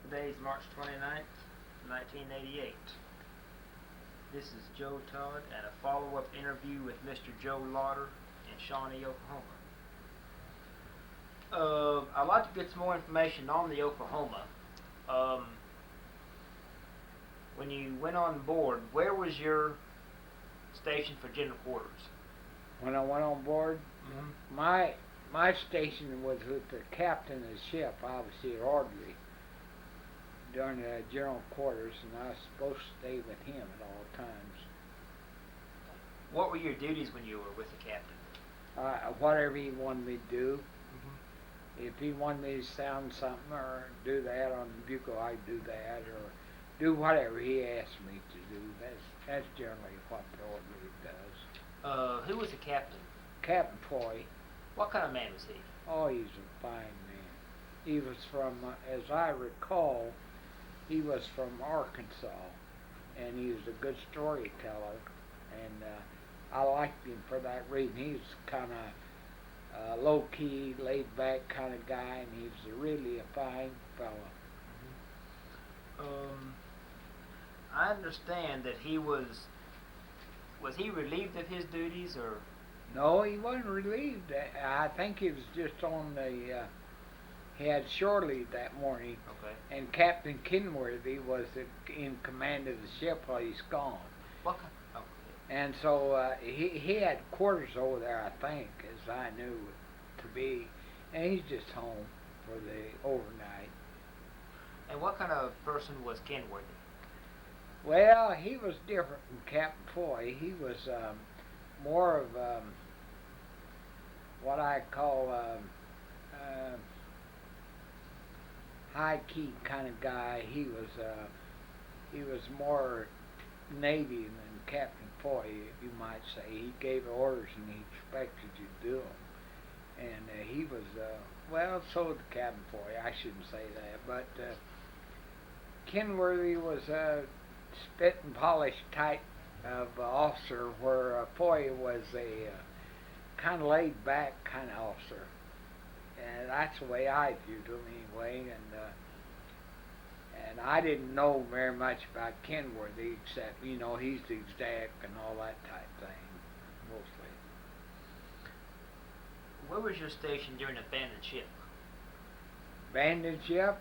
Today is March 29th, 1988. This is Joe Todd and a follow-up interview with Mr. Joe Lawter in Shawnee, Oklahoma. I'd like to get some more information on the Oklahoma. When you went on board, where was your station for general quarters? When I went on board, my station was with the captain of the ship. I was the orderly during the general quarters, and I was supposed to stay with him at all times. What were your duties when you were with the captain? Whatever he wanted me to do. If he wanted me to sound something or do that on the bugle, I'd do that, or do whatever he asked me to do. That's generally what the orderly does. Who was the captain? Captain Foy. What kind of man was he? Oh, he's a fine man. He was from, as I recall, he was from Arkansas, and he was a good storyteller, and I liked him for that reason. He was kind of low-key, laid-back kind of guy, and he was really a fine fellow. I understand that he was he relieved of his duties, or? No, he wasn't relieved. I think he was just on the, he had shore leave that morning. Okay. And Captain Kenworthy was in command of the ship while he's gone. What kind? Oh, okay. And so he had quarters over there, I think, as I knew to be. And he's just home for the overnight. And what kind of person was Kenworthy? Well, he was different from Captain Foy. He was more of what I call high-key kind of guy. He was more Navy than Captain Foy, you might say. He gave orders and he expected you to do them. And he was, well, so did Captain Foy. I shouldn't say that. But Kenworthy was a spit and polish type of officer, where Foy was a kind of laid-back kind of officer. And that's the way I viewed him anyway, and I didn't know very much about Kenworthy, except, you know, he's the exec and all that type thing, mostly. Where was your station during abandoned ship? Abandoned ship?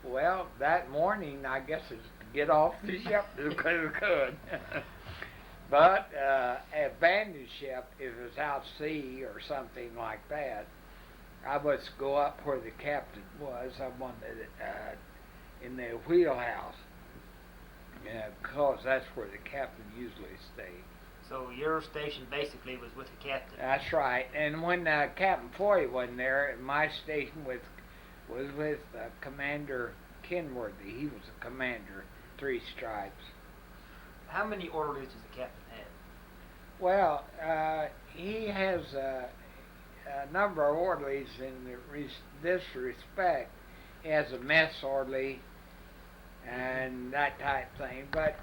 Well, that morning, I guess it's to get off the ship as good as could. But abandoned ship, if it was out to sea or something like that, I was to go up where the captain was. I wanted it in the wheelhouse, because that's where the captain usually stayed. So your station basically was with the captain? That's right. And when Captain Foy wasn't there, my station was with Commander Kenworthy. He was a commander, 3 stripes. How many orderlies does the captain have? Well, he has a number of orderlies in this respect. He has a mess orderly and that type thing, but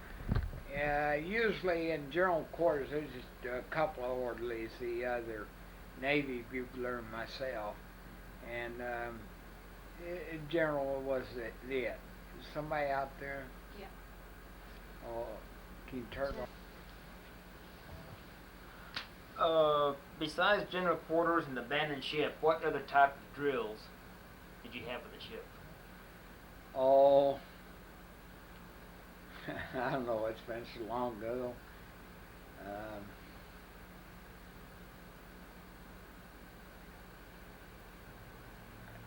usually in general quarters there's just a couple of orderlies, the other Navy bugler and myself, and in general was it. Is somebody out there? Yeah. Oh, can you turn on? Besides general quarters and abandoned ship, what other type of drills did you have with the ship? Oh, I don't know. It's been so long ago.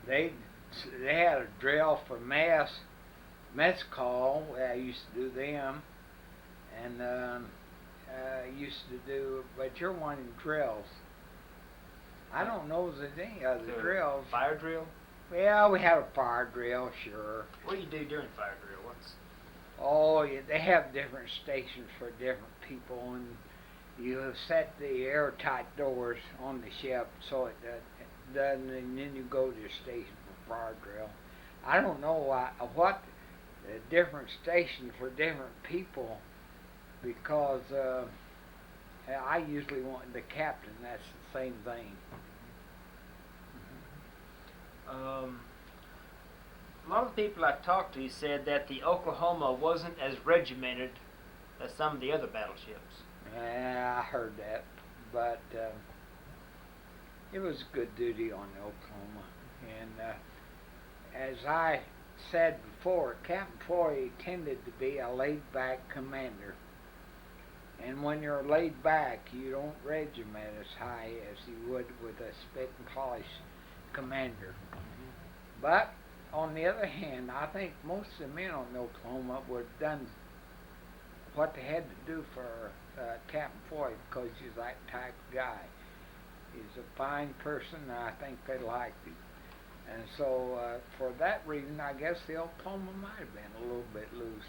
They had a drill for mess call. I used to do them, and used to do. But you're wanting drills. I don't know if there's any other drills. Fire drill? Well, we have a fire drill, sure. What do you do during fire drill? Oh, yeah, they have different stations for different people, and you set the airtight doors on the ship so it doesn't, and then you go to your station for fire drill. I don't know what the different stations for different people, because I usually want the captain. That's the same thing. A lot of the people I talked to said that the Oklahoma wasn't as regimented as some of the other battleships. Yeah, I heard that, but it was good duty on the Oklahoma. And as I said before, Captain Foy tended to be a laid-back commander. And when you're laid back, you don't regiment as high as you would with a spit and polish commander. But on the other hand, I think most of the men on the Oklahoma would have done what they had to do for Captain Foy because he's that type of guy. He's a fine person, and I think they liked him. And so, for that reason, I guess the Oklahoma might have been a little bit loose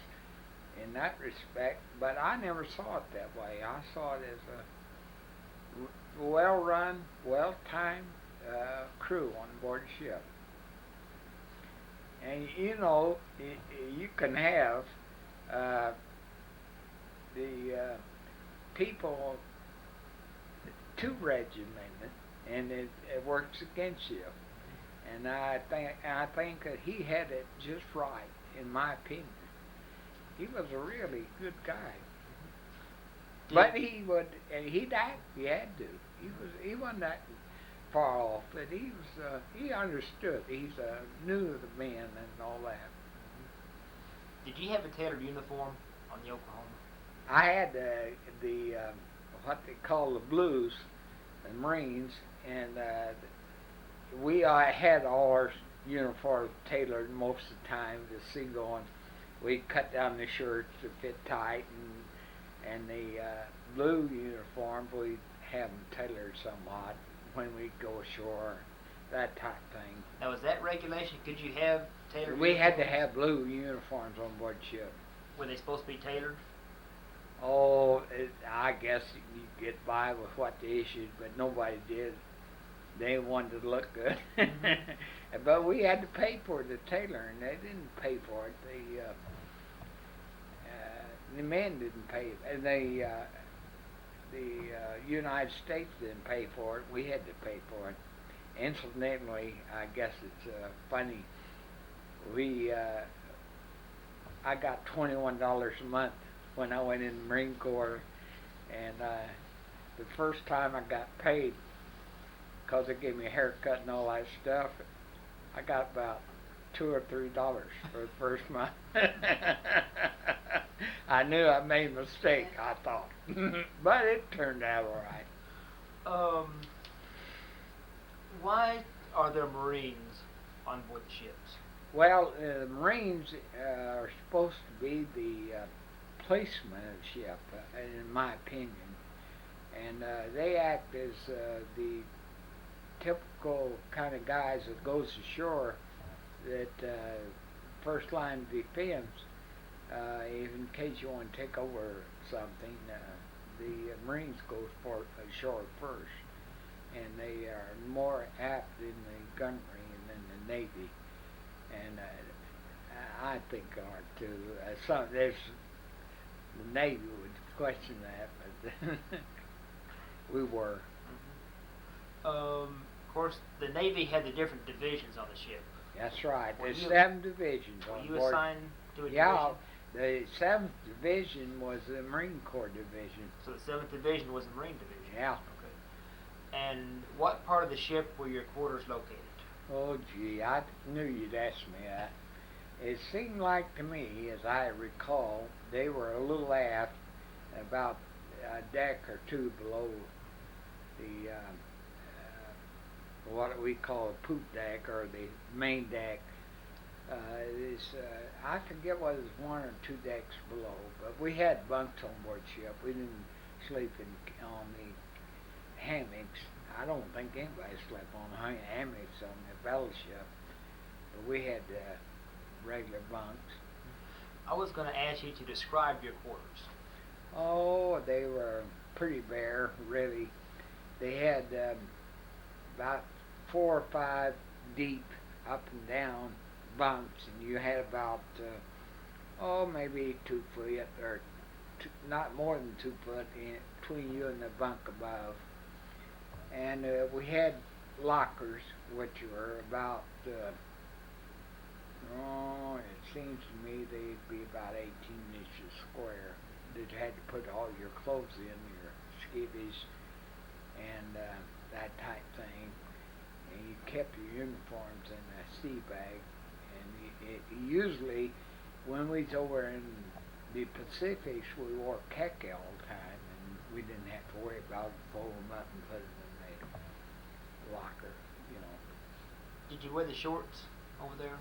in that respect, but I never saw it that way. I saw it as a well-run, well-timed crew on board the ship. And you know, you can have the people too regimented, and it works against you. And I think that he had it just right, in my opinion. He was a really good guy. But he'd act, he had to. He wasn't that far off, but he understood. He knew the men and all that. Did you have a tailored uniform on the Oklahoma? I had the what they call the blues, the Marines, and we had all our uniforms tailored most of the time to see going. We cut down the shirts to fit tight, and the blue uniforms we'd have them tailored somewhat when we'd go ashore, that type of thing. Now, was that regulation? Could you have tailored We uniforms? had to have blue uniforms on board ship. Were they supposed to be tailored? Oh, I guess you get by with what they issued, but nobody did. They wanted to look good. But we had to pay for the tailoring. They didn't pay for it. The men didn't pay it. And the United States didn't pay for it. We had to pay for it. Incidentally, I guess it's funny. I got $21 a month when I went in the Marine Corps, and the first time I got paid, because they gave me a haircut and all that stuff, I got about $2 or $3 for the first month. I knew I made a mistake, I thought, but it turned out all right. Why are there Marines on board the ships? Well, the Marines are supposed to be the policemen of the ship, in my opinion, and they act as the typical kind of guys that goes ashore, that first line of defense, in case you want to take over something, the Marines go for ashore first, and they are more apt in the gunnery than the Navy, and I think are too. There's the Navy would question that, but we were. Of course, the Navy had the different divisions on the ship. That's right. Were There's you- 7 divisions Were on you board. assigned to a Yeah, division? the 7th Division was the Marine Corps Division. So the 7th Division was the Marine Division? Yeah. Okay. And what part of the ship were your quarters located? Oh, gee, I knew you'd ask me that. It seemed like to me, as I recall, they were a little aft, about a deck or two below the what we call a poop deck, or the main deck. I forget whether it was 1 or 2 decks below, but we had bunks on board ship. We didn't sleep on the hammocks. I don't think anybody slept on the hammocks on the battleship, but we had regular bunks. I was going to ask you to describe your quarters. Oh, they were pretty bare, really. They had about 4 or 5 deep up and down bunks, and you had about maybe 2 foot, or not more than 2 foot between you and the bunk above. And we had lockers, which were about Oh, it seems to me they'd be about 18 inches square. They'd had to put all your clothes in, your skivvies, and that type thing. And you kept your uniforms in a sea bag. And usually, when we was over in the Pacifics, we wore khaki all the time, and we didn't have to worry about folding them up and putting them in the locker, you know. Did you wear the shorts over there?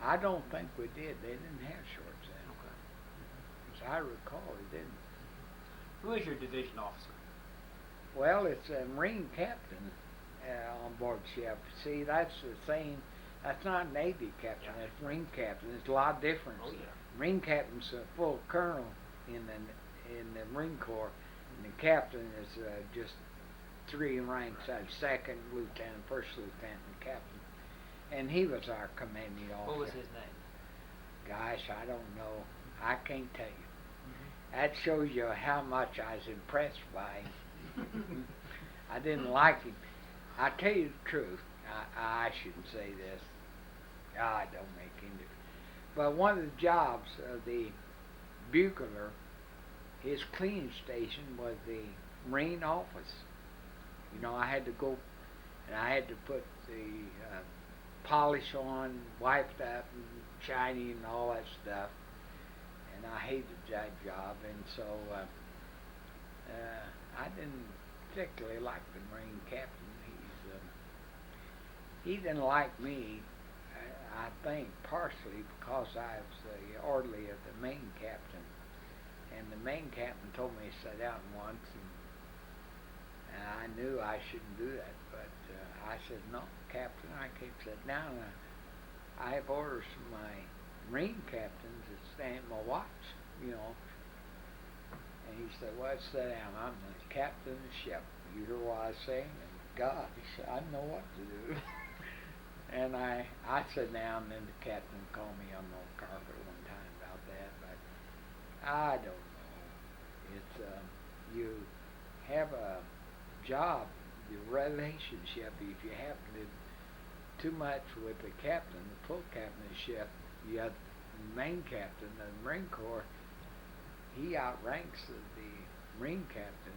I don't think we did. They didn't have shorts then. Okay. As I recall, they didn't. Who is your division officer? Well, it's a Marine captain on board ship. See, that's the same. That's not Navy captain. Yeah. That's Marine captain. There's a lot of difference. Oh yeah. Marine captain's a full colonel in the Marine Corps, and the captain is just 3 ranks: second lieutenant, first lieutenant, and captain. And he was our commanding officer. What was his name? Gosh, I don't know. I can't tell you. Mm-hmm. That shows you how much I was impressed by him. I didn't like him. I tell you the truth. I shouldn't say this. I don't make him do it. But one of the jobs of the bugler, his cleaning station was the Marine office. You know, I had to go and I had to put the polish on, wiped up and shiny and all that stuff. And I hated that job, and so I didn't particularly like the Marine captain. He didn't like me, I think partially because I was the orderly of the main captain. And the main captain told me to sit down once, and I knew I shouldn't do that, but I said, no, Captain, I can't sit down. I have orders from my Marine captains to stand my watch, you know. And he said, well, sit down. I'm the captain of the ship. You hear what I say? And gosh, I know what to do. And I sat down, and then the captain called me on the carpet one time about that, but I don't know. It's, you have a job, your relationship, if you happen to too much with the captain, the full captain of the ship, you have the main captain of the Marine Corps, he outranks the Marine captain,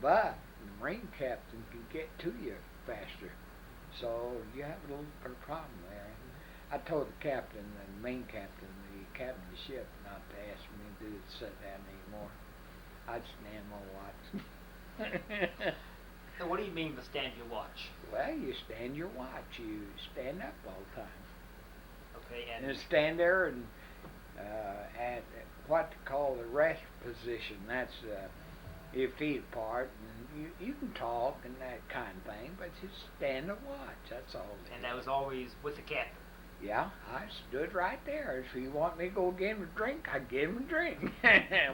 but the Marine captain can get to you faster. So you have a little bit of problem there. I told the captain, the main captain, the captain of the ship, not to ask me to sit down anymore. I'd stand my watch. So what do you mean by stand your watch? Well, you stand your watch. You stand up all the time. Okay, And stand there and at what they call the rest position. That's your feet apart, and you can talk and that kind of thing, but you stand and watch. That's all. And that was always with the captain. Yeah, I stood right there. If you want me to go get him a drink, I give him a drink.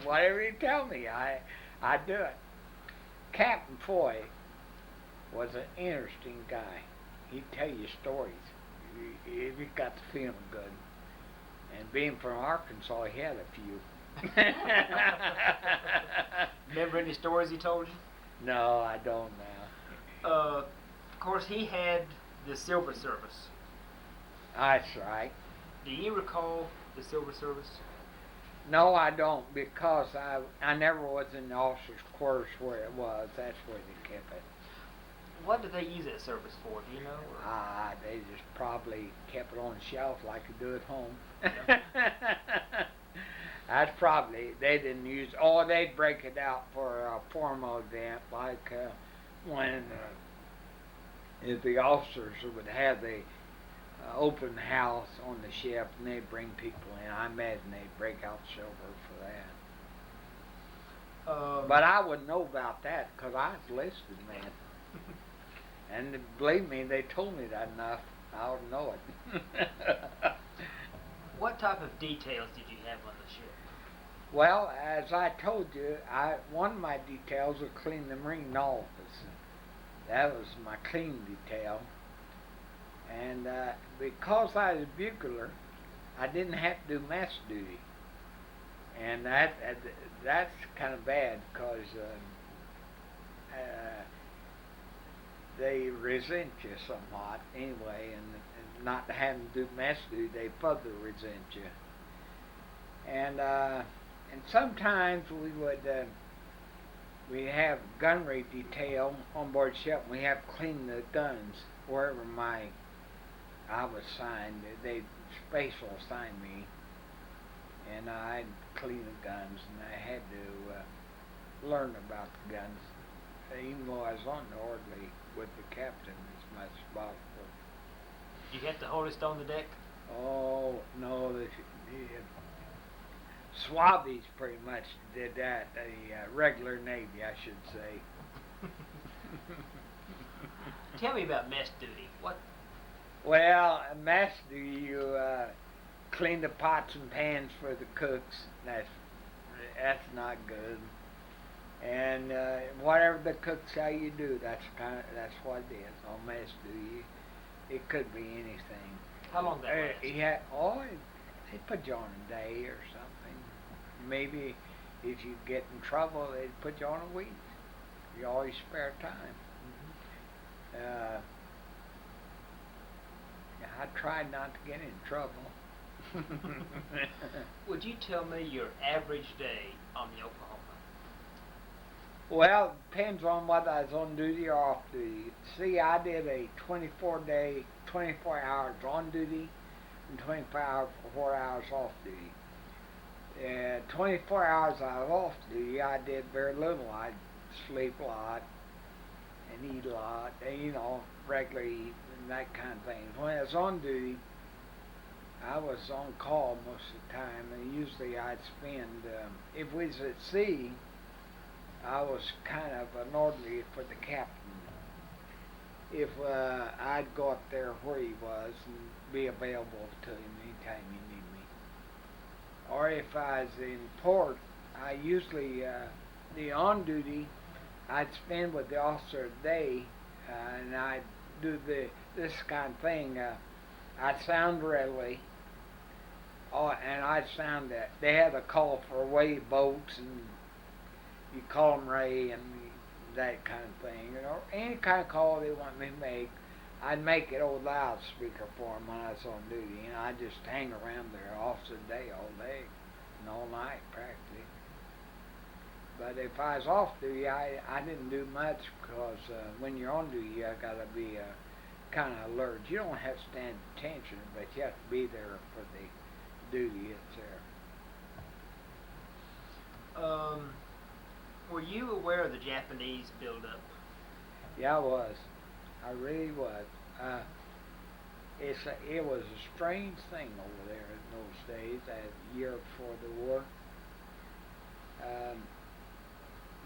Whatever you tell me, I do it. Captain Foy was an interesting guy. He'd tell you stories if you got to feeling good. And being from Arkansas, he had a few. Remember any stories he told you? No, I don't now. Of course, he had the Silver Service. That's right. Do you recall the Silver Service? No, I don't, because I never was in the officers' quarters where it was. That's where they kept it. What did they use that service for? Do you know? Or? They just probably kept it on the shelf like you do at home. Yeah. That's probably, they didn't use, or they'd break it out for a formal event, like when if the officers would have the open house on the ship and they'd bring people in. I imagine they'd break out silver for that. But I wouldn't know about that because I was listed, man. And believe me, they told me that enough. I would know it. What type of details did you have on the ship? Well, as I told you, one of my details was clean the Marine office. That was my clean detail. And because I was a bugler, I didn't have to do mess duty. And that's kind of bad because they resent you somewhat anyway, and not having to do mess duty, they further resent you. And sometimes we have gunnery detail on board ship, and we have to clean the guns wherever I was signed. They special assigned me, and I'd clean the guns, and I had to learn about the guns, even though I was on the orderly with the captain as much as possible. Did you have to hold it on the deck? Oh no, the Swabbies pretty much did that. The regular Navy, I should say. Tell me about mess duty. What? Well, mess duty, you clean the pots and pans for the cooks. That's not good. And whatever the cooks tell you to do, that's what it is on mess duty. It could be anything. How long that last? They put you on a day or something. Maybe if you get in trouble, they'd put you on a week. You always spare time. Mm-hmm. I tried not to get in trouble. Would you tell me your average day on the Oklahoma? Well, it depends on whether I was on duty or off duty. See, I did a 24 hours on duty and 24 hours off duty. 24 hours I was off duty, I did very little. I'd sleep a lot and eat a lot, regularly eat and that kind of thing. When I was on duty, I was on call most of the time, and usually I'd spend, if we was at sea, I was kind of an orderly for the captain. If I'd go up there where he was and be available to him anytime he needed me. Or if I was in port, I usually, the on duty, I'd spend with the officer a day, and I'd do this kind of thing. I'd sound relay, and I'd sound that. They had a call for away boats, and you call them Ray and that kind of thing. Any kind of call they want me to make, I'd make it over loudspeaker for them when I was on duty, and I'd just hang around there officer day all day and all night practically. But if I was off duty, I didn't do much because when you're on duty, you got to be kind of alert. You don't have to stand attention, but you have to be there for the duty it's there. Were you aware of the Japanese buildup? Yeah, I was. I really was. It was a strange thing over there in those days, that year before the war.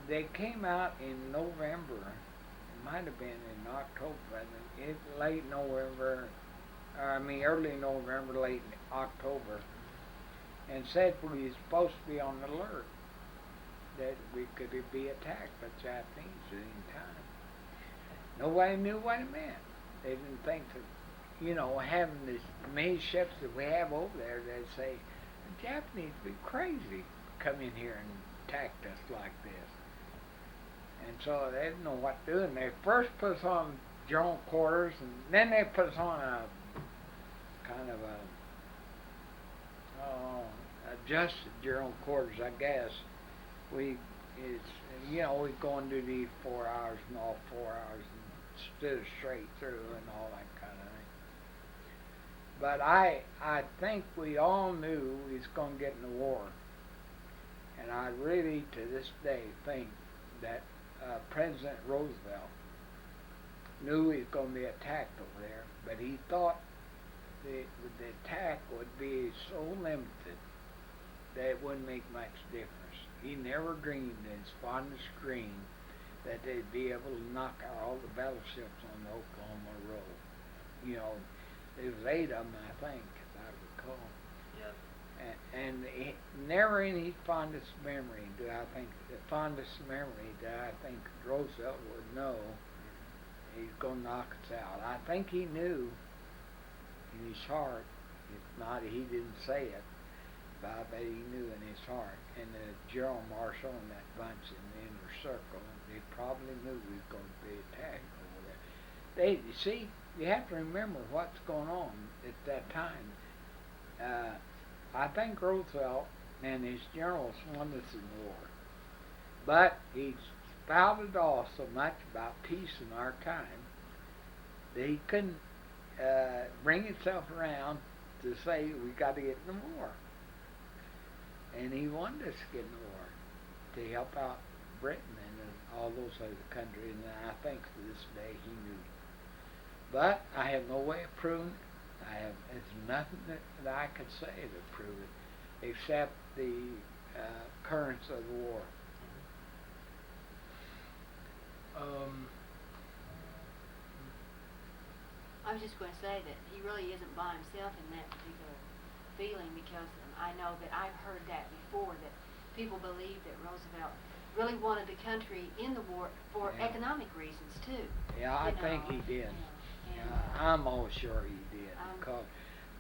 They came out in November. It might have been in October, late November. Early November, late October, and said we were supposed to be on alert that we could be attacked by Japanese at any time. Nobody knew what it meant. They didn't think that, having as many ships that we have over there, they'd say, the Japanese would be crazy to come in here and attack us like this. And so they didn't know what to do. And they first put us on general quarters, and then they put us on a kind of adjusted general quarters, I guess. We go on duty 4 hours and all 4 hours and stood straight through and all that kind of thing. But I think we all knew we was going to get in the war. And I really, to this day, think that President Roosevelt knew he was going to be attacked over there, but he thought the attack would be so limited that it wouldn't make much difference. He never dreamed in his fondest dream that they'd be able to knock out all the battleships on the Oklahoma Road. There was 8 of them, I think, if I recall. Yeah. And never in his fondest memory that I think Roosevelt would know he's going to knock us out. I think he knew in his heart. If not, he didn't say it. But I bet he knew in his heart. And the General Marshal and that bunch in the inner circle, they probably knew we was going to be attacked over there. you see, you have to remember what's going on at that time. I think Roosevelt and his generals won us in war, but he spouted off so much about peace in our time that he couldn't bring himself around to say we got to get in the war. And he wanted us to get in the war to help out Britain and all those other countries, and I think to this day he knew. But I have no way of proving it. There's nothing that I could say to prove it, except the occurrence of the war. I was just going to say that he really isn't by himself in that particular feeling, because I know that I've heard that before, that people believe that Roosevelt really wanted the country in the war for economic reasons too. Yeah, I think he did. And, I'm almost sure he did,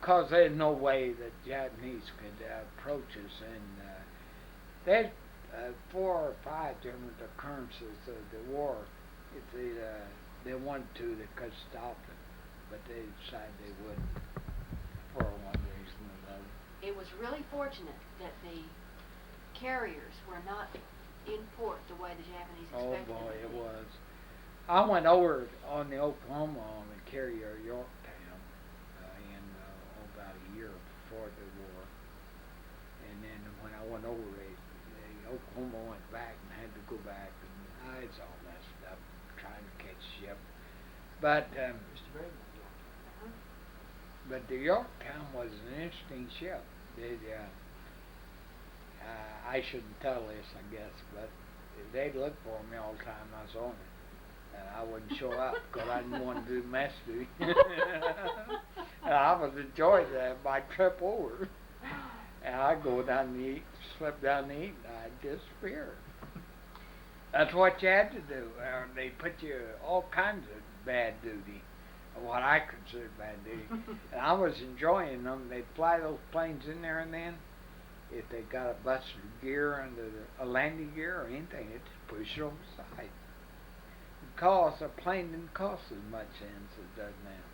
because there's no way that Japanese could approach us, and there's 4 or 5 different occurrences of the war. If they wanted to, they could stop it, but they decided they wouldn't for one reason or another. it was really fortunate that the carriers were not in port the way the Japanese expected Oh boy, them to it be. was. I went over on the Oklahoma on the carrier Yorktown about a year before the war, and then when I went over, the Oklahoma went back and had to go back, and I was all messed up trying to catch ship. But Mr. Brady. but the Yorktown was an interesting ship. I shouldn't tell this, I guess, but they'd look for me all the time I was on it, and I wouldn't show up because I didn't want to do mess duty. And I was enjoying that my trip over, and I'd go down to eat, slip down to eat, and I'd disappear. That's what you had to do. They put you all kinds of bad duty, what I consider bad duty. And I was enjoying them. They'd fly those planes in there, and then if they got a busted gear under a landing gear or anything, it just push it over the side. Because a plane didn't cost as much then as it does now.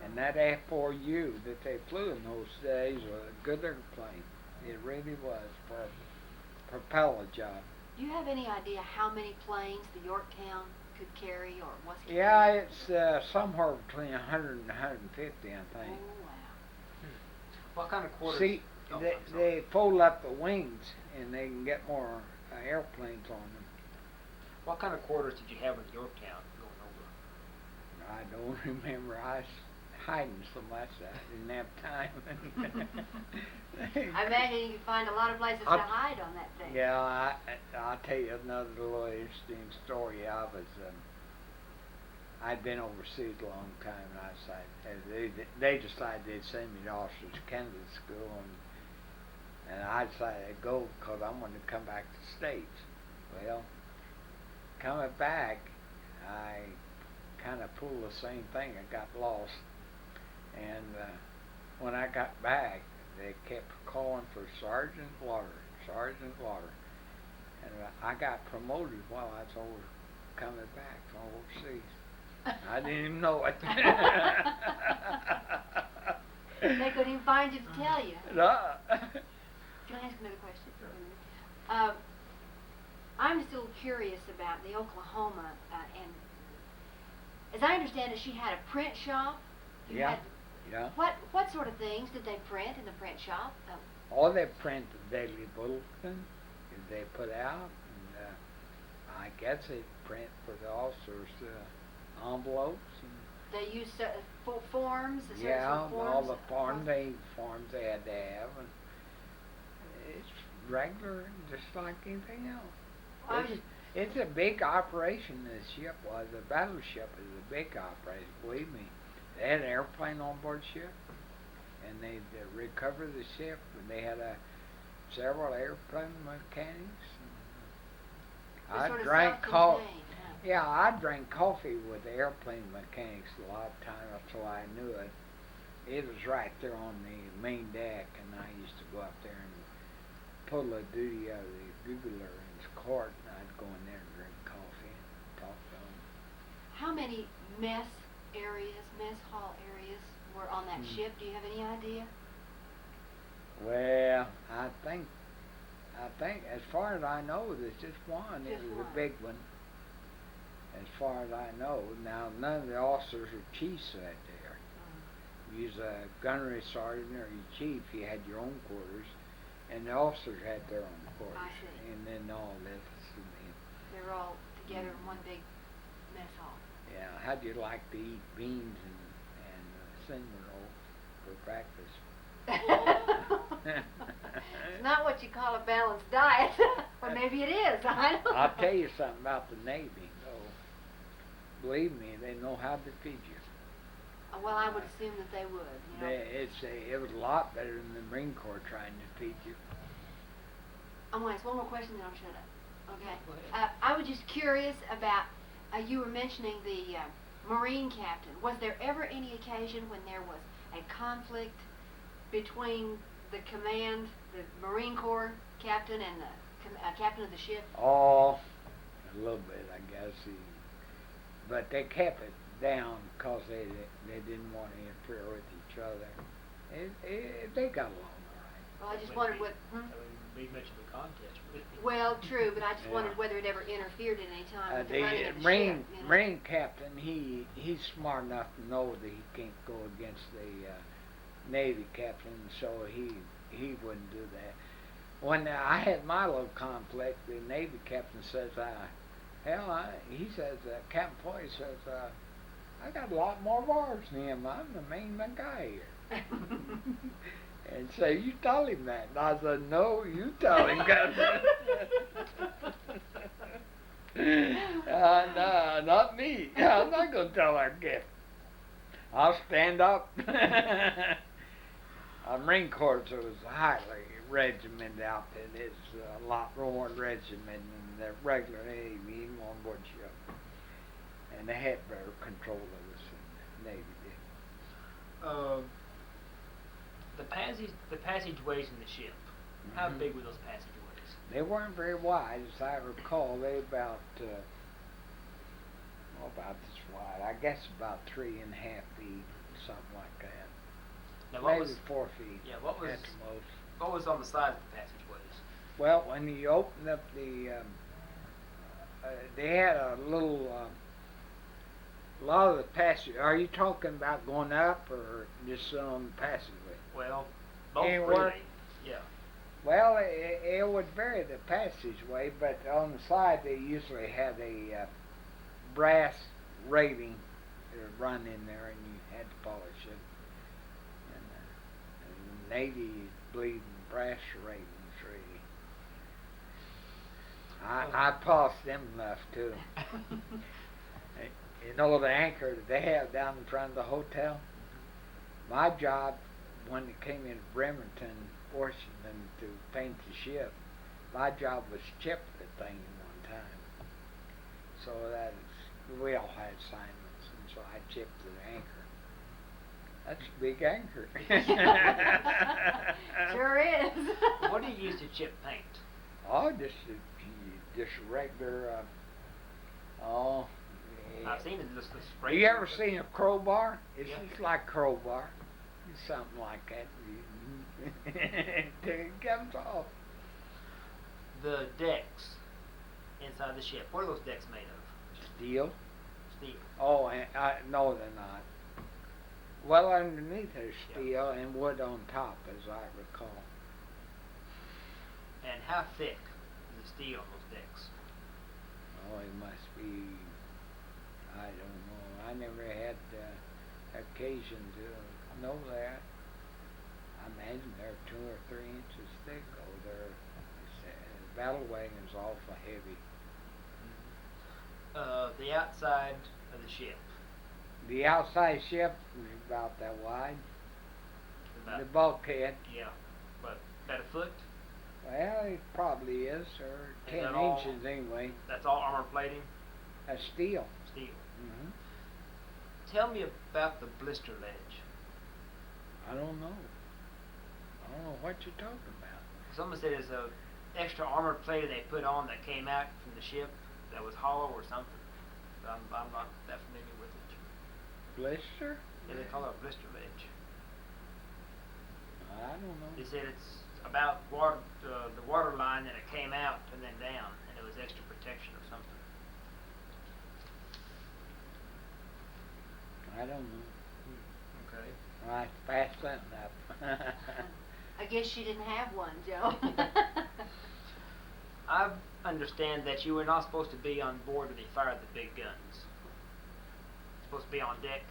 And that F4U that they flew in those days was a good airplane. It really was for a propeller job. Do you have any idea how many planes the Yorktown could carry, or was carrying? Yeah, it's somewhere between 100 and 150, I think. Oh, wow. What kind of quarters? See, Oh, they fold up the wings, and they can get more airplanes on them. What kind of quarters did you have in Yorktown going over? I don't remember. I was hiding so much that I didn't have time. I imagine you could find a lot of places to hide on that thing. Yeah, I'll tell you another little interesting story. I'd been overseas a long time, and I decided they decided they'd send me to Officers Candidate School, and I decided I'd go because I wanted to come back to the States. Well, coming back, I kind of pulled the same thing. I got lost, and when I got back, they kept calling for Sergeant Lawter, and I got promoted while I was coming back from overseas. I didn't even know it. They couldn't even find you to tell you. No. Can I ask another question? Sure. I'm still curious about the Oklahoma, and as I understand it, she had a print shop. You Yeah. had- Yeah. What sort of things did they print in the print shop? All they print the daily bulletin they put out, and I guess they print for the officers envelopes. And They used forms. A certain yeah, sort of forms. all the forms they had to have, and it's regular, just like anything else. It's a big operation. This ship was a battleship. Is a big operation. Believe me. They had an airplane on board ship, and they recovered the ship, and they had several airplane mechanics. I Sort of drank coffee. self-contained, huh? Yeah, I drank coffee with the airplane mechanics a lot of times until I knew it. It was right there on the main deck, and I used to go up there and pull the duty out of the bugler in his court, and I'd go in there and drink coffee and talk to them. How many mess areas, mess hall areas, were on that ship? Do you have any idea? Well, I think as far as I know, there's just one. It Just was one. a big one. As far as I know. Now, none of the officers or chiefs sat there. You was a gunnery sergeant or your chief, you had your own quarters, and the officers had their own quarters. I see. And then all this. They were all together in one big mess hall. Yeah, how'd you like to eat beans and cinnamon rolls for breakfast? It's not what you call a balanced diet. Or maybe it is. I don't know. I'll tell you something about the Navy, though. Believe me, they know how to feed you. Well, I would assume that they would. You know. It was a lot better than the Marine Corps trying to feed you. I'm going to ask one more question, then I'll shut up. Okay. Go ahead. I was just curious about, you were mentioning the Marine captain. Was there ever any occasion when there was a conflict between the command, the Marine Corps captain, and the captain of the ship? Oh, a little bit, I guess. But they kept it down because they didn't want to interfere with each other. They got along all right. Well, I just wondered what. We mentioned the contest. Well, true, but I just Yeah. wondered whether it ever interfered at any time with the The running of the Marine ship. You know? Marine captain, he's smart enough to know that he can't go against the Navy captain, so he wouldn't do that. When I had my little conflict, the Navy captain says, he says, Captain Foy says, I got a lot more bars than him. I'm the main guy here. And so you tell him that. And I said, no, you tell him, Captain. No, not me. I'm not going to tell our captain. I'll stand up. Marine Corps was a highly regimented outfit. It's a lot more regimented than the regular Navy, even on board ship. And they had better control of us than the Navy did. The passageways in the ship. How big were those passageways? They weren't very wide, as I recall. They about this wide. I guess about 3.5 feet, something like that. Now, Maybe 4 feet. Yeah, what was at the most. What was on the sides of the passageways? Well, when you opened up they had a little. A lot of the passage. Are you talking about going up or just on the passageway? Well, both Anywhere? really. Yeah. Well, it would vary the passageway, but on the side they usually had a brass rating that would run in there, and you had to polish it. And the Navy believed in brass ratings, really. I polished them enough too. You know the anchor that they have down in front of the hotel? My job, when it came into Bremerton, Washington, to paint the ship, my job was to chip the thing in one time. So we all had assignments, and so I chipped the anchor. That's a big anchor. Sure is. What do you use to chip paint? Oh, just regular. I've seen it just the spray. You ever seen a crowbar? It's Yeah. just like crowbar. It's something like that. Till it comes off. The decks inside the ship. What are those decks made of? Steel? Steel. Oh, no, they're not. Well, underneath there's steel and wood on top, as I recall. And how thick is the steel on those decks? Oh, it must be. I don't know. I never had occasion to know that. I imagine they're 2 or 3 inches thick. Oh, the battle wagon's awful heavy. The outside of the ship. The outside ship was about that wide. About, The bulkhead, yeah, but about a foot. well, it probably is, or Is 10 that all? inches anyway. That's all armor plating. That's steel. Steel. Hmm. Tell me about the Blister Ledge. I don't know. I don't know what you're talking about. Someone said it's a extra armor plate they put on that came out from the ship that was hollow or something. But I'm not that familiar with it. Blister? Yeah, they call it Blister Ledge. I don't know. They said it's about the water line, and it came out and then down, and it was extra protection or something. I don't know. Okay. I'll have to pass something up. I guess you didn't have one, Joe. I understand that you were not supposed to be on board when they fired the big guns. Supposed to be on deck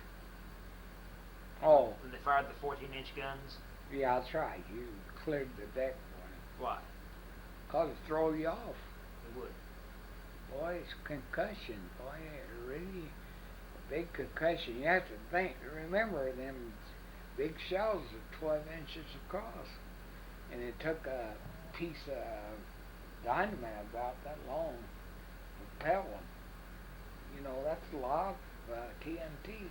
Oh, when they fired the 14-inch guns. yeah, that's right. You cleared the deck for him. Why? 'Cause it throw you off. It would. Boy, it's concussion. Boy, it really a big concussion. You have to think. Remember, them big shells are 12 inches across, and it took a piece of dynamite about that long to propel them. You know, that's a lot of TNT.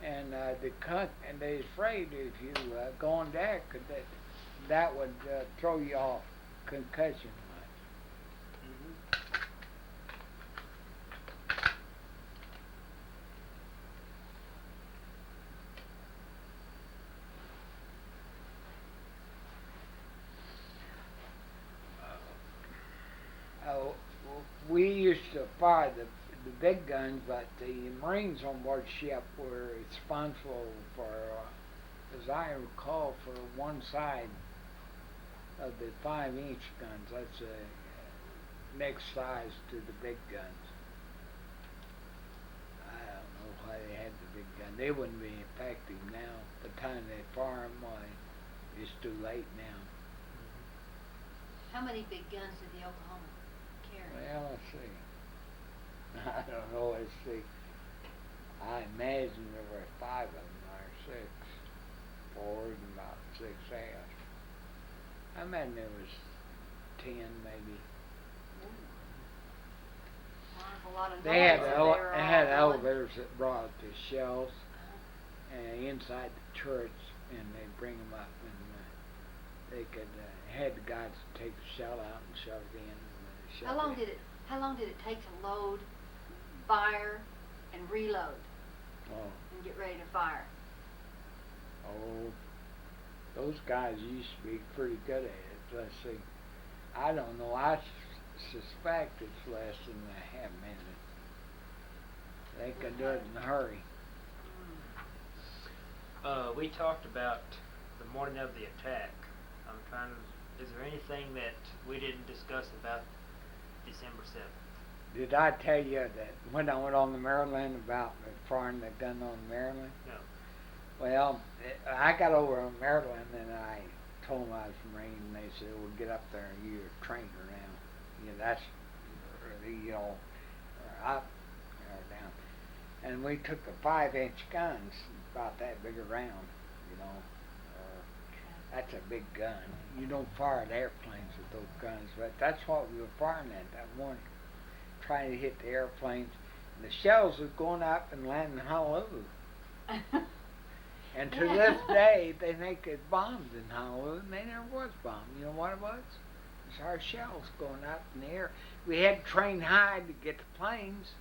And and they're afraid if you go on deck that would throw you off concussion wise. Oh, we used to fire the big guns, but the Marines on board ship were responsible for, as I recall, for one side of the 5-inch guns. That's next size to the big guns. I don't know why they had the big gun. They wouldn't be effective now. By the time they fire them, it's too late now. How many big guns did the Oklahoma carry? Well, let's see. I don't know. Let's see. I imagine there were 5 of them, or 6. Forward and about 6 aft. I imagine there was 10 maybe. A lot of They had noise, so were they all had going. elevators that brought the shells inside the turrets, and they'd bring them up, and they could had the guys take the shell out and shove it in. And How long did it take to load, fire, and reload, and get ready to fire? Oh, those guys used to be pretty good at it. Let's see. I don't know. I suspect it's less than a half minute. They can do it in a hurry. We talked about the morning of the attack. Is there anything that we didn't discuss about December 7th? Did I tell you that when I went on the Maryland about firing the gun on Maryland? No. Well, I got over on Maryland and I told them I was a Marine, and they said, "Well, get up there and you're a trainer now. You know, that's, you know, up or down." And we took the 5-inch guns, about that big around, you know. That's a big gun. You don't fire at airplanes with those guns, but that's what we were firing at that morning, trying to hit the airplanes. And the shells was going up and landing in Honolulu. And to this day, they think it bombed in Honolulu, and they never was bombed. You know what it was? It's our shells going up in the air. We had to train high to get the planes.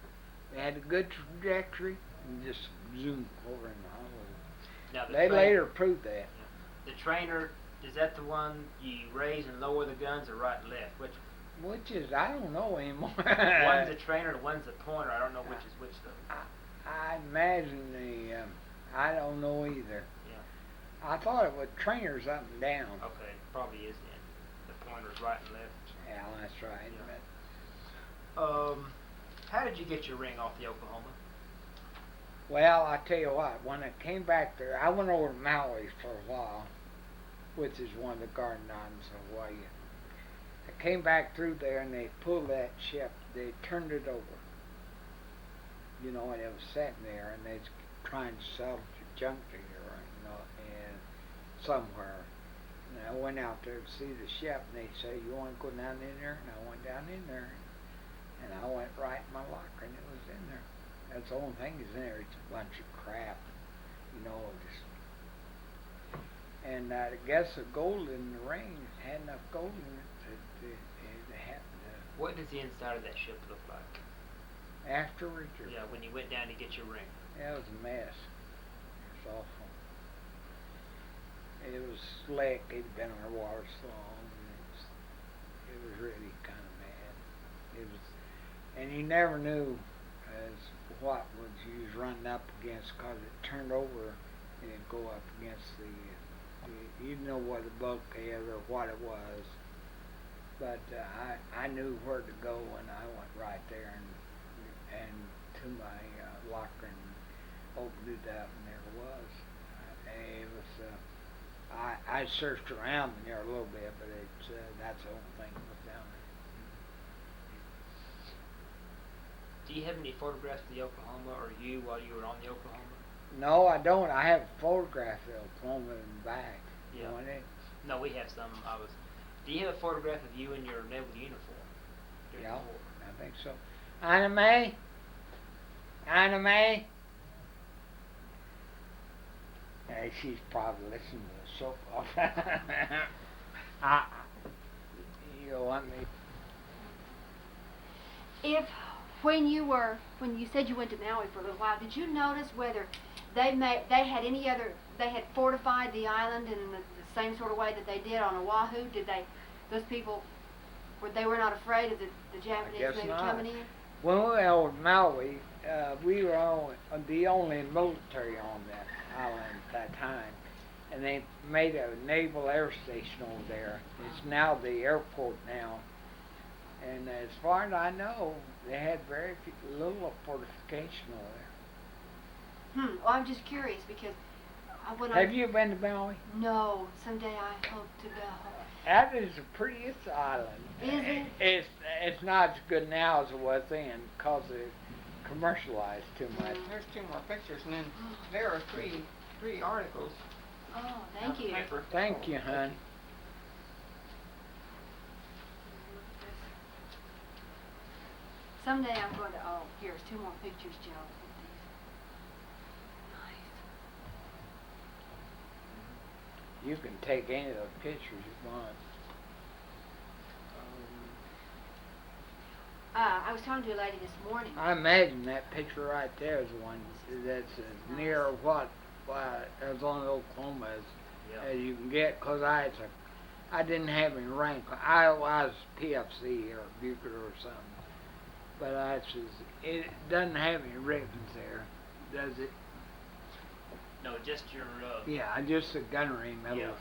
We had a good trajectory, and just zoom over in Honolulu. Now They later proved that. The trainer, is that the one you raise and lower the guns, or right and left? Which is, I don't know anymore. One's the trainer, one's the pointer. I don't know which is which though. I imagine I don't know either. Yeah. I thought it was trainers up and down. Okay, probably is then. The pointer's right and left. Yeah, that's right. Yeah. How did you get your ring off the Oklahoma? Well, I tell you what, when I came back there, I went over to Maui for a while, which is one of the Garden Islands of Hawaii. I came back through there and they pulled that ship, they turned it over. You know, and it was sitting there and they was trying to sell the junk to her, you know, and somewhere. And I went out there to see the ship and they said, "You want to go down in there?" And I went down in there and I went right in my locker and it was in there. That's the only thing is in there. It's a bunch of crap, you know. And I guess the gold in the ring had enough gold in it that it happened. What does the inside of that ship look like? Afterwards? Or Yeah, when you went down to get your ring. That was a mess. It was awful. It was slick. It'd been underwater so long. It was really kind of bad. It was, and you never knew as what was you was running up against, because it turned over and it'd go up against you didn't know what the bulkhead or what it was. But I knew where to go, and I went right there and to my locker and opened it up, and there it was. It was. I searched around in there a little bit, but it's that's the only thing that was down there. Do you have any photographs of the Oklahoma, or you while you were on the Oklahoma? No, I don't. I have a photograph of Oklahoma in the back. Yeah. You want it? No, we have some. Do you have a photograph of you in your naval uniform during Yeah, the war? I think so. Anna Mae? Anna Mae? Hey, she's probably listening to the soap opera. You want me? When you said you went to Maui for a little while, did you notice whether they had fortified the island in the same sort of way that they did on Oahu? Those people, they were not afraid of the Japanese maybe coming in? When we were in Maui, we were the only military on that island at that time. And they made a naval air station over there. It's now the airport now. And as far as I know, they had very little fortification over there. Well, I'm just curious because Have you been to Maui? No, someday I hope to go. That is the prettiest island. Is it? It's not as good now as it was then because it commercialized too much. There's 2 more pictures, and then there are three articles. Oh, thank you. Paper. Thank you, hon. Someday I'm going to. Oh, here's 2 more pictures, Joe. Nice. You can take any of those pictures you want. I was talking to a lady this morning. I imagine that picture right there is the one that's as near what as on Oklahoma as you can get, because I didn't have any rank. I was PFC or bugler or something. But it doesn't have any ribbons there, does it? No, just your. Yeah, just the gunnery medals.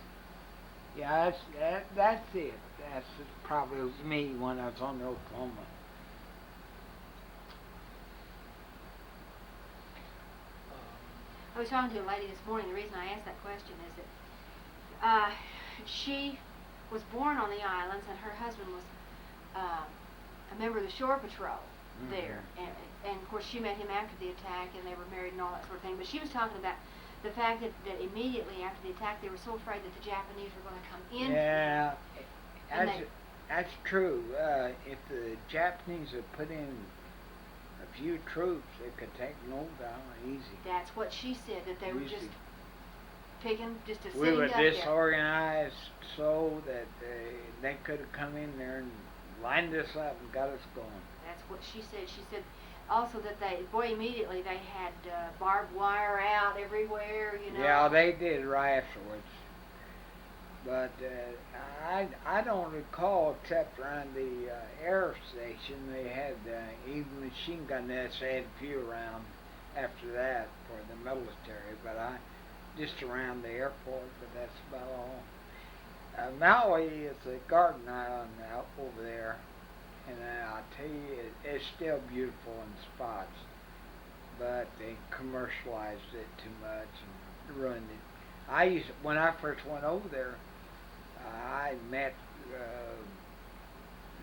Yeah. Yeah, that's it. That's probably was me when I was on the Oklahoma. I was talking to a lady this morning. The reason I asked that question is that she was born on the islands, and her husband was a member of the shore patrol there. And of course, she met him after the attack, and they were married and all that sort of thing. But she was talking about the fact that immediately after the attack, they were so afraid that the Japanese were going to come in. Yeah, that's true. If the Japanese had put in a few troops, they could take them over the island easy. That's what she said, that they were just picking, just a We sitting were up there. disorganized so that they could have come in there and lined us up and got us going. That's what she said. She said also that immediately they had barbed wire out everywhere, you know. Yeah, they did right afterwards. But I don't recall, except around the air station, they had even machine gun nests. They had a few around after that for the military, but just around the airport, but that's about all. Maui is a garden island out over there, and I'll tell you, it's still beautiful in spots, but they commercialized it too much and ruined it. When I first went over there, I met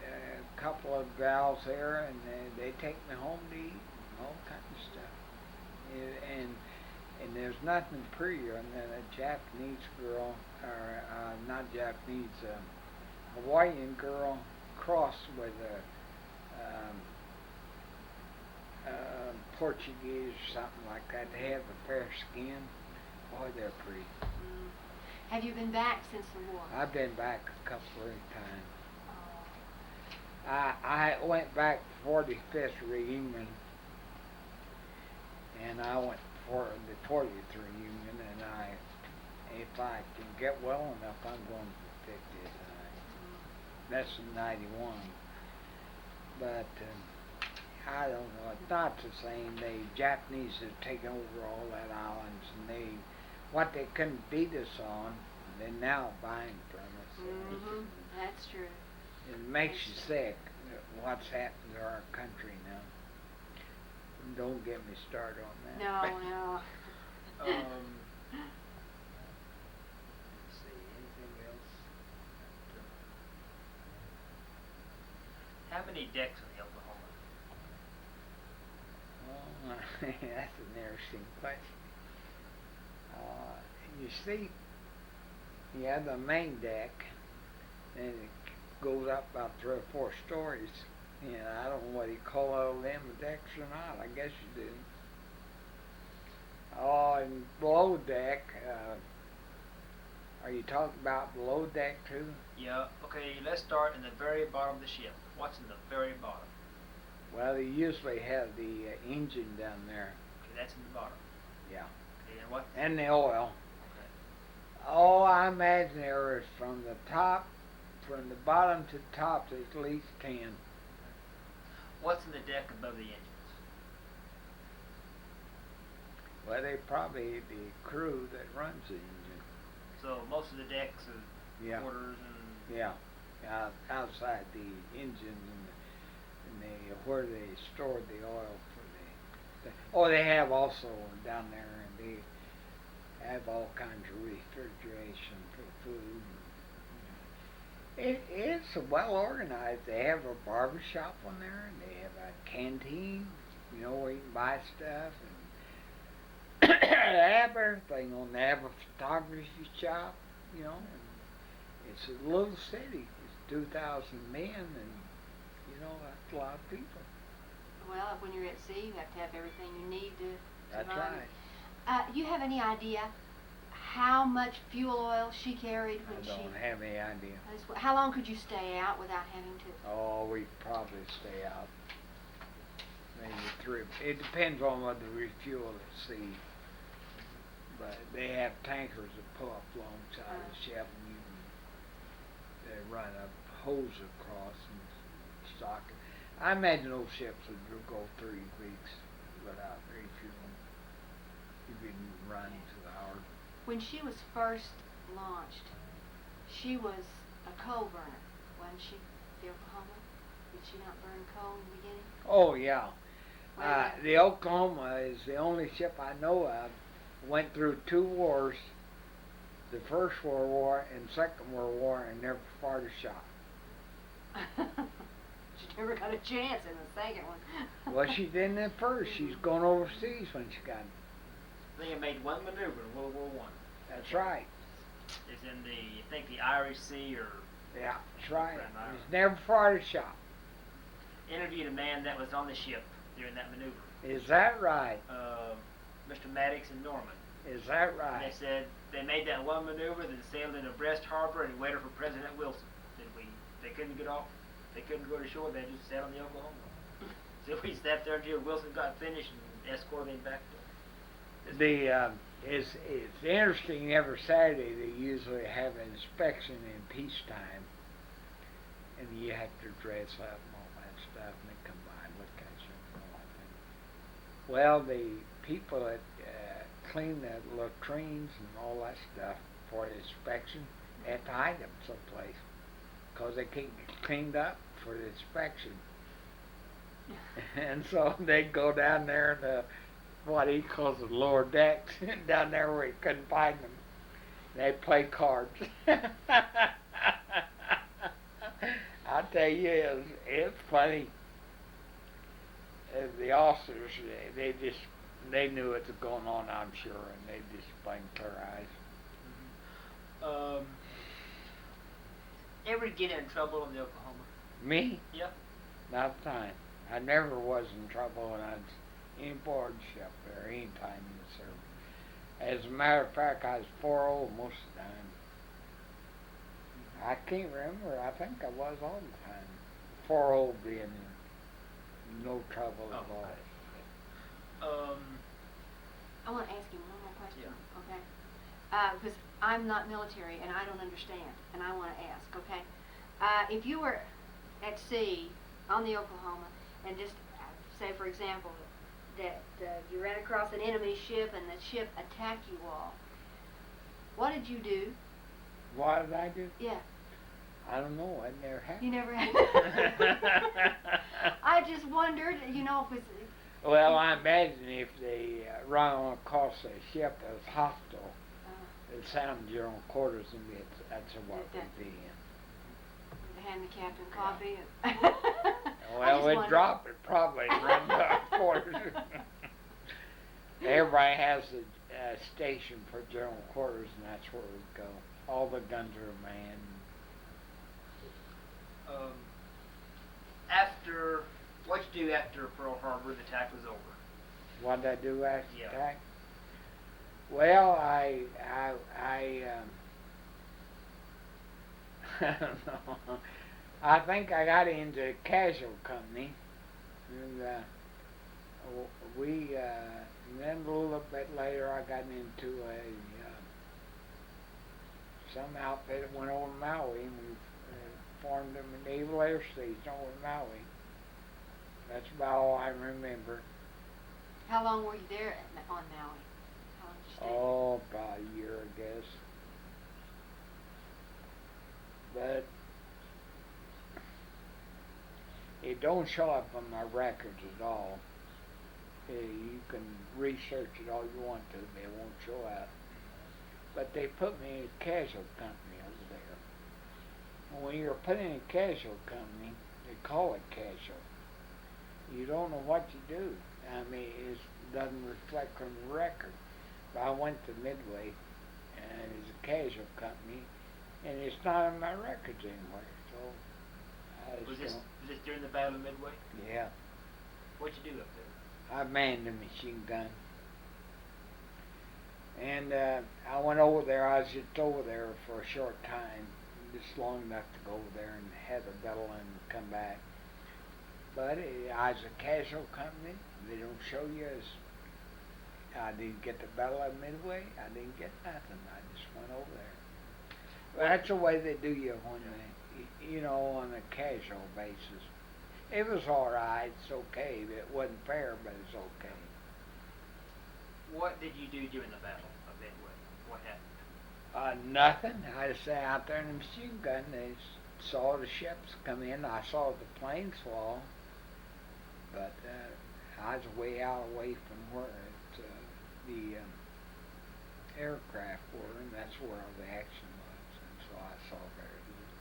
a couple of gals there, and they take me home to eat and all kinds of stuff. And there's nothing prettier than a Japanese girl, or not Japanese, Hawaiian girl crossed with a Portuguese or something like that. They have a fair skin. Boy, they're pretty. Have you been back since the war? I've been back a couple of times. I went back for 45th reunion and I went for the 40th reunion, and if I can get well enough, I'm going to the 50th. That's in '91. But I don't know. It's not the same. The Japanese have taken over all that islands, and what they couldn't beat us on, they're now buying from us. That's true. It makes you sick what's happened to our country now. Don't get me started on that. No. Let's see, anything else? How many decks on the Oklahoma? Well, that's an interesting question. You see, you have the main deck, and it goes up about 3 or 4 stories. I don't know whether you call all them decks or not. I guess you do. Oh, and below deck, are you talking about below deck too? Yeah, okay, let's start in the very bottom of the ship. What's in the very bottom? Well, they usually have the engine down there. Okay, that's in the bottom. Yeah. Okay, and what? And the oil. Okay. Oh, I imagine there is from the bottom to the top, there's at least 10. What's in the deck above the engines? Well, they probably the crew that runs the engine. So most of the decks are Yeah. quarters and... Yeah. Outside the engine and where they store the oil for oh, they have also down there, and they have all kinds of refrigeration for food. It's well organized. They have a barber shop on there, and they have a canteen, where you can buy stuff, and they have everything on there. They have a photography shop, and it's a little city. It's 2,000 men, and, that's a lot of people. Well, when you're at sea, you have to have everything you need to That's survive. right. Do you have any idea how much fuel oil she carried when I don't have any idea. How long could you stay out without having to? Oh, we'd probably stay out. Maybe 3. It depends on what the refuel at sea. But they have tankers that pull up alongside the ship, and they run a hose across and stock it. I imagine those ships would go 3 weeks without refueling. You'd be running to the hour. When she was first launched, she was a coal burner, wasn't she? The Oklahoma? Did she not burn coal in the beginning? Oh, yeah. Well, The Oklahoma is the only ship I know of went through 2 wars, the First World War and Second World War, and never fired a shot. She never got a chance in the second one. Well, she didn't at first. She's going overseas when she got it. I think it made one maneuver in World War I. That's right. It's in the Irish Sea or... Yeah, that's right. She's never fired a shot. Interviewed a man that was on the ship during that maneuver. Is that right? Mr. Maddox and Norman. Is that And right? they said they made that one maneuver, then sailed into Brest Harbor and waited for President Wilson. They couldn't get off. They couldn't go to shore. They just sat on the Oklahoma. So we sat there until Wilson got finished and escorted him back to... It's interesting. Every Saturday they usually have an inspection in peacetime, and you have to dress up and all that stuff, and they come by and look at you and all that thing. Well, the people that clean the latrines and all that stuff for the inspection have to hide them someplace, because they can't get cleaned up for the inspection. And so they go down there to what he calls the lower decks, down there where he couldn't find them. They play cards. I tell you, it's funny. The officers, they knew what was going on, I'm sure, and they just blinked their eyes. Ever get in trouble on the Oklahoma? Me? Yeah. Not a time. I never was in trouble when I was any board ship there, any time in the service. As a matter of fact, I was 4-0 most of the time. I can't remember. I think I was all the time. 4-0 being no trouble at all. because I'm not military and I don't understand, and I want to ask, okay? If you were at sea on the Oklahoma, and just say, for example, that you ran across an enemy ship and the ship attacked you all, what did you do? What did I do? Yeah. I don't know. I never had. You never had. I just wondered, you know, if it's. Well, I imagine if they run across a ship that was hostile, it sounded your own quarters, and that's what we'd be in. Hand the captain coffee. Well, we'd drop it probably and run to our quarters. Everybody has a station for general quarters, and that's where we go. All the guns are manned. After, what'd you do after Pearl Harbor, the attack was over? What did I do after the Yeah. attack? Well, I don't know. I think I got into a casual company, and and then a little bit later I got into some outfit that went over to Maui, and we formed a naval air station over in Maui. That's about all I remember. How long were you there on Maui? How long did you stay? Oh, about a year, I guess. But it don't show up on my records at all. You can research it all you want to, but it won't show up. But they put me in a casual company over there. And when you're put in a casual company, they call it casual. You don't know what you do. I mean, it doesn't reflect on the record. But I went to Midway, and it's a casual company, and it's not on my records anywhere. So Was this during the Battle of Midway? Yeah. What'd you do up there? I manned a machine gun. And I went over there. I was just over there for a short time, just long enough to go over there and have a battle and come back. But I was a casual company. They don't show you as. I didn't get the Battle of Midway. I didn't get nothing. I just went over there. But that's the way they do you when they, on a casual basis. It was all right. It's okay. It wasn't fair, but it's okay. What did you do during the Battle of Midway? What happened? Nothing. I just sat out there in the machine gun. They saw the ships come in. I saw the planes fall. But I was way out away from where the aircraft were, and that's where all the action was. And so I saw very little.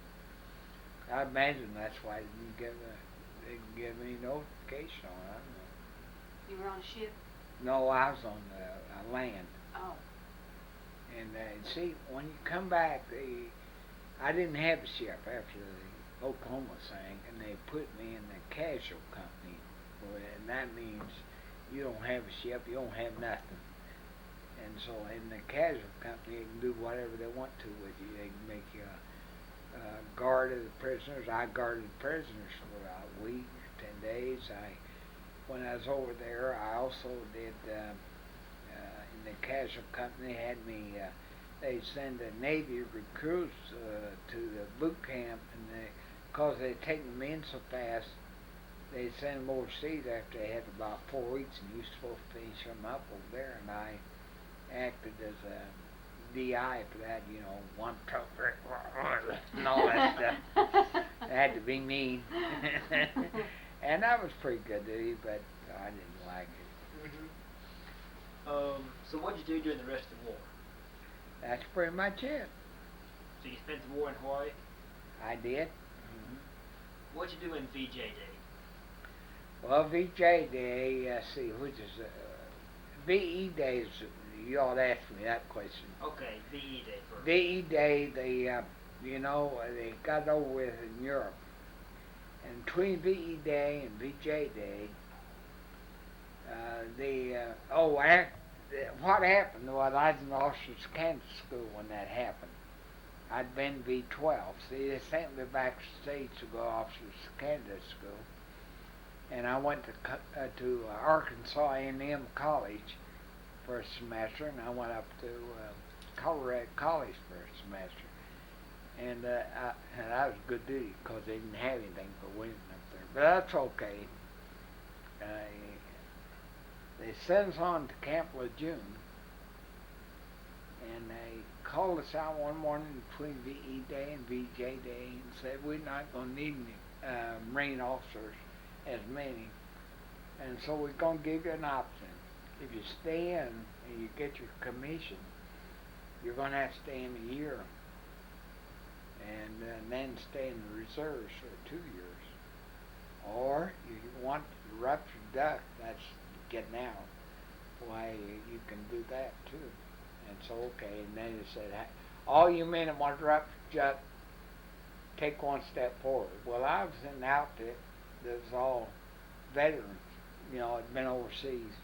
I imagine that's why they didn't give any notification on it. I don't know. You were on a ship? No, I was on land. Oh. And see, when you come back, I didn't have a ship after the Oklahoma sank, and they put me in the casual company. And that means you don't have a ship, you don't have nothing. And so in the casual company, they can do whatever they want to with you. They can make you a guard of the prisoners. I guarded prisoners for a week, 10 days. When I was over there, I also did, in the casual company, had me, they send the Navy recruits to the boot camp, and because they'd taken them in so fast, they send them overseas after they had about 4 weeks, and you're supposed to finish them up over there, and I acted as a DI for that, one truck and all that stuff. It had to be mean. And that was pretty good duty, but I didn't like it. Mm-hmm. So what'd you do during the rest of the war? That's pretty much it. So you spent the war in Hawaii? I did. Mm-hmm. What'd you do in VJ Day? Well, VJ Day, see, which is VE Day is, you ought to ask me that question. Okay, VE Day first. VE Day, they got over with in Europe. And between VE Day and VJ Day, what happened was I was in Officers Kansas School when that happened. I'd been V12. See, they sent me back to the States to go to Officers Kansas School. And I went to Arkansas A&M College for a semester, and I went up to Colorado College for a semester. And that was good duty because they didn't have anything for women up there. But that's okay. They sent us on to Camp Lejeune, and they called us out one morning between VE Day and VJ Day and said, we're not going to need any Marine officers, as many, and so we're going to give you an option. If you stay in and you get your commission, you're going to have to stay in a year, and then stay in the reserves for 2 years. Or you want to rupture duck, that's getting out. Why, you can do that too. And so, okay, and then they said, all you men that want to rupture duck, take one step forward. Well, I was in an outfit that was all veterans, had been overseas.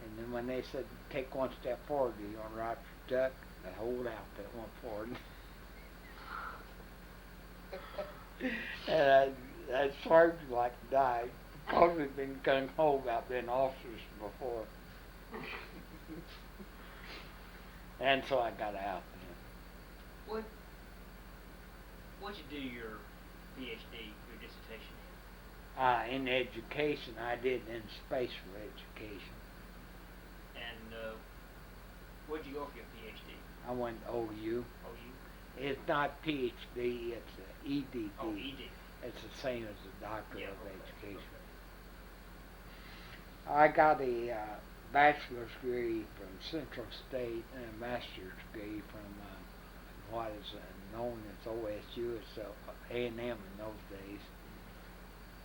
And then when they said, take one step forward, you want to rupture duck, the whole outfit went forward. And I served like to die. Probably been gung ho about being officers before. And so I got out then. What'd you do your PhD, your dissertation in? In education, I did in spatial education. And where'd you go for your PhD? I went to OU. OU? It's not PhD, it's EDD. Oh, ED. It's the same as the Doctorate of Education. Okay. I got a bachelor's degree from Central State and a master's degree from what is known as OSU, it's A&M in those days.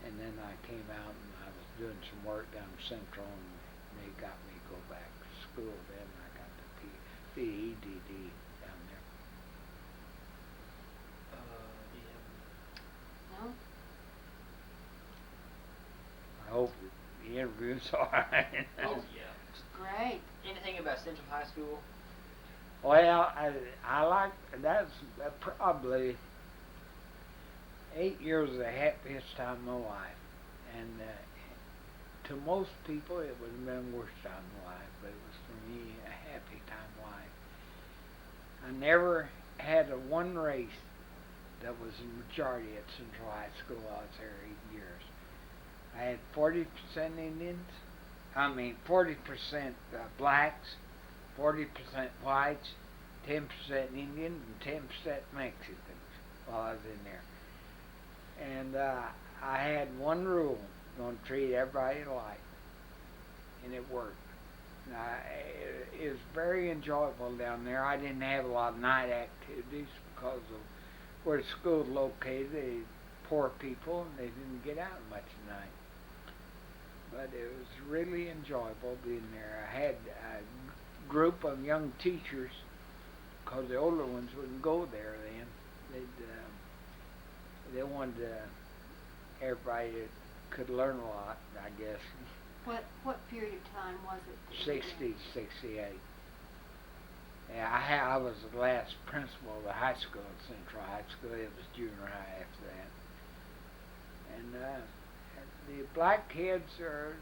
And then I came out and I was doing some work down in Central, and they got me to go back to school. Then I got the EDD down there. No? I hope the interview's all right. Oh, yeah. Great. Anything about Central High School? Well, I like, that's probably 8 years of the happiest time of my life. And to most people it would have been the worst time of my life, but it was for me a happy time of life. I never had one race that was the majority at Central High School. I was there 8 years. I had 40% Indians, 40% blacks, 40% whites, 10% Indian, and 10% Mexicans while I was in there. And I had one rule, going to treat everybody alike, and it worked. It was very enjoyable down there. I didn't have a lot of night activities because of where the school was located. They poor people, and they didn't get out much at night. But it was really enjoyable being there. I had a group of young teachers, because the older ones wouldn't go there then. They wanted everybody that could learn a lot, I guess. What period of time was it? 60, 68. Yeah, I was the last principal of the high school at Central High School. It was junior high after that. And the black kids are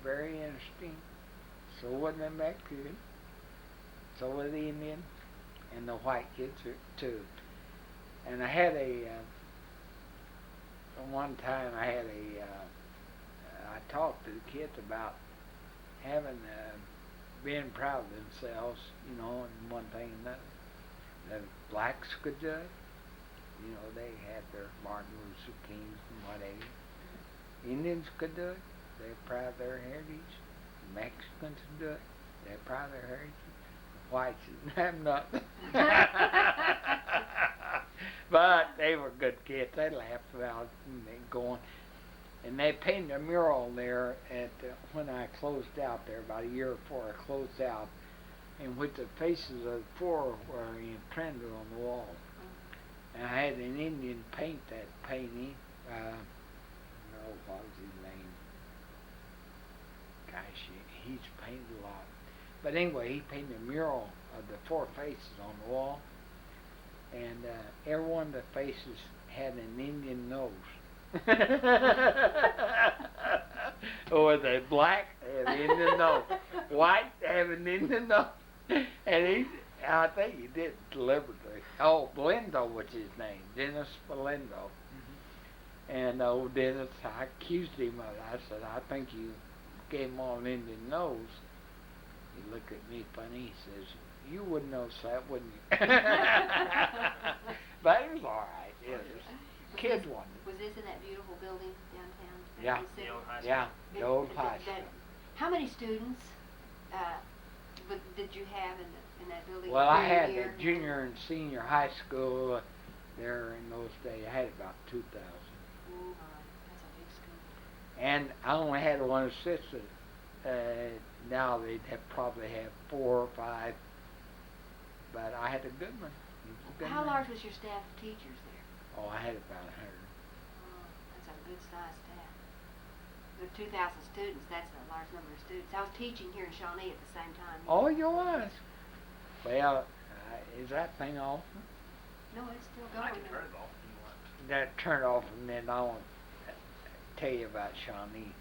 very interesting. So were the Mexican. So were the Indian. And the white kids too. And I had one time I talked to the kids about having, being proud of themselves, and one thing and another. The blacks could do it. They had their Martin Luther Kings and whatever. Indians could do it. They're proud of their heritage. The Mexicans could do it. They're proud of their heritage. The whites didn't have nothing. But they were good kids. They laughed about it and they going. And they painted a mural there when I closed out there, about a year before I closed out, in which the faces of the four were imprinted on the wall. And I had an Indian paint that painting. What was his name? Gosh, he's painted a lot. But anyway, he painted a mural of the four faces on the wall. And every one of the faces had an Indian nose. Or the black, they have an Indian nose. White, they have an Indian nose. And I think he did deliberately. Oh, Belindo was his name, Dennis Belindo. And old Dennis, I accused him of it. I said, I think you gave him all an Indian nose. He looked at me funny. He says, you wouldn't notice that, wouldn't you? But it was all right. It was kids one. Was this in that beautiful building downtown? Yeah. The old high school. Yeah, the old high school. How many students did you have in that building? Well, I during had the the year? junior and senior high school there in those days. I had about 2,000. Oh my, that's a big school. And I only had one assistant. Now they'd probably have 4 or 5. But I had a good one. He was a good How man. large was your staff of teachers there? Oh, I had about 100. Oh, that's a good sized staff. With 2,000 students, that's a large number of students. I was teaching here in Shawnee at the same time. Oh, you was? Well, is that thing off? No, it's still I going. can turn it off if you want. That turned off, and then I'll tell you about Shawnee.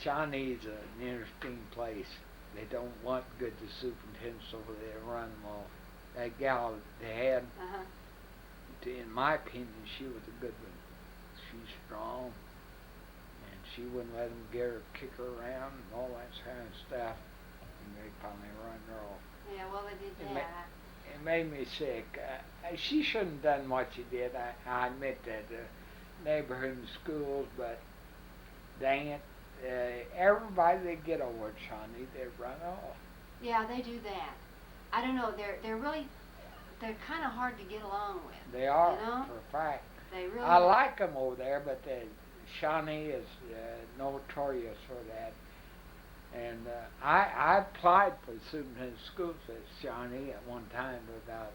Shawnee's an interesting place. They don't want good superintendents over there to run them all. That gal they had, Uh-huh. in my opinion, she was a good one. She's strong, and she wouldn't let them get her, kick her around, and all that kind of stuff. And they finally run her off. Yeah, well, they did It that. It made me sick. She shouldn't have done what she did. I admit that, neighborhood and schools, but dang it, everybody they get over at Shawnee, they run off. Yeah, they do that. I don't know. They're kind of hard to get along with. They are, You know? for a fact. They really. I are. like them over there, but Shawnee is notorious for that. And I applied for the superintendent schools at Shawnee at one time, about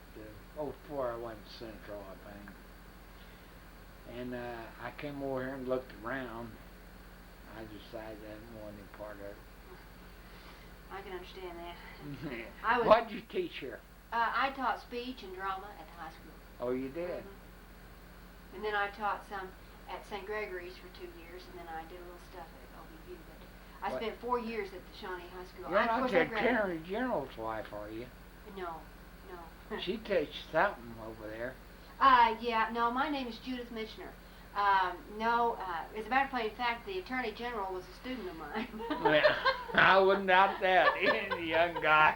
before I went to Central, I think. And I came over here and looked around. I decided I didn't want any part of it. I can understand that. I was. What did you teach here? I taught speech and drama at the high school. Oh, you did? Mhm. And then I taught some at St. Gregory's for 2 years, and then I did a little stuff at OBU. But I What? spent 4 years at the Shawnee High School. You're of not course, the I graduated. Attorney General's wife, are you? No. She teaches something over there. Yeah, no, my name is Judith Mitchner. No, as a matter of fact, the Attorney General was a student of mine. Well, I wouldn't doubt that. He's a young guy.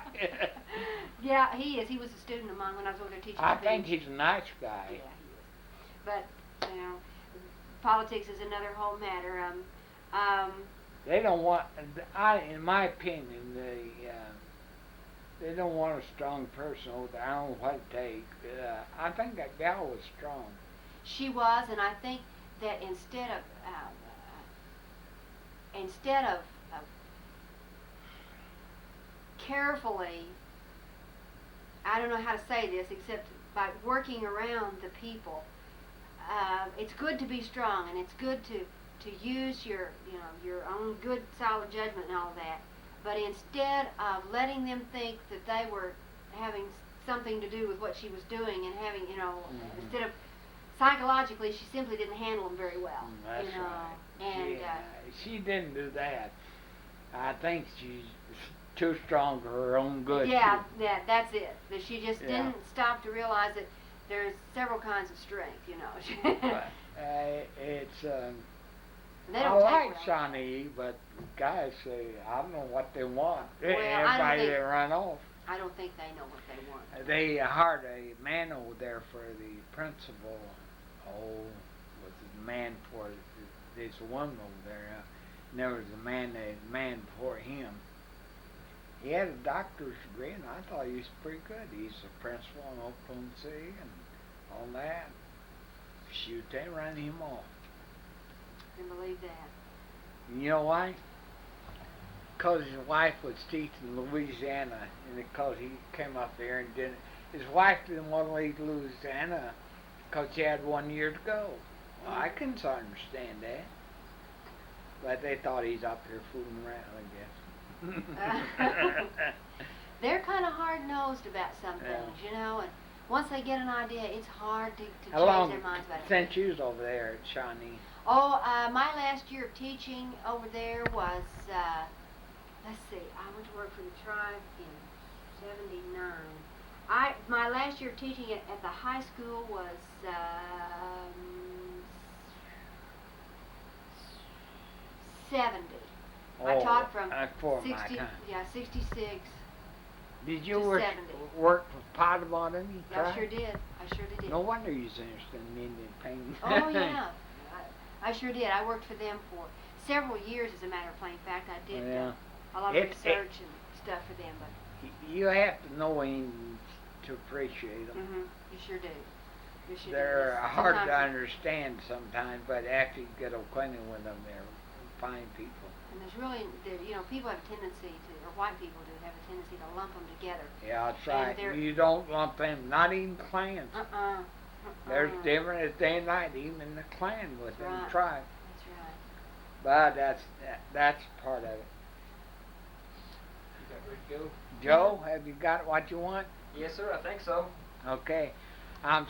Yeah, he is. He was a student of mine when I was over there teaching. I speech. think he's a nice guy. Yeah, he is. But, you know, politics is another whole matter. They don't want, in my opinion, they don't want a strong person over there. I don't know what it takes. I think that gal was strong. She was, and I think that instead of carefully, I don't know how to say this except by working around the people, it's good to be strong, and it's good to use your own good solid judgment and all that. But instead of letting them think that they were having something to do with what she was doing and having, instead of psychologically, she simply didn't handle them very well. That's you know, right. and She didn't do that. I think she's too strong for her own good. yeah, that's it. That she just Yeah. didn't stop to realize that there's several kinds of strength. But, it's. They I don't like take well. Shawnee, but guys say I don't know what they want. Well, I don't Everybody think- they run off. I don't think they know what they want. They hired a man over there for the principal. Oh, was the man for there's a woman over there. And there was a man before him. He had a doctor's degree, and I thought he was pretty good. He's the principal in Oklahoma City and all that. Shoot, they ran him off. I can believe that. You know why? Because his wife was teaching in Louisiana, and because he came up there and didn't. His wife didn't want to leave Louisiana because she had 1 year to go. Well, I can understand that. But they thought he's up there fooling around, I guess. They're kind of hard-nosed about some Yeah. things, and once they get an idea, it's hard to How change long their minds about it. since you was over there at Shawnee? Oh, my last year of teaching over there was, let's see, I went to work worked for the tribe in '79. My last year teaching at the high school was 70. I taught from before my 60, time. yeah, 66. Did you to work 70. with Potawatomi? Yeah, I sure did. I sure did. No wonder you're interested in Indian painting. Oh yeah, I sure did. I worked for them for several years, as a matter of plain fact. I did Yeah. a lot of research and stuff for them, but You have to know Indians to appreciate them. you sure do. You sure They're do. hard to Sometimes- understand sometimes, but after you get acquainted with them, they're fine people. And there's really, people have a tendency to, or white people do have a tendency to lump them together. Yeah, that's And right. they're- You don't lump them, not even clans. Uh-uh. There's different as day and night, even in the clan within Right. the tribe. That's right. But that's part of it. You got ready to go? Joe, have you got what you want? Yes, sir. I think so. Okay. I'm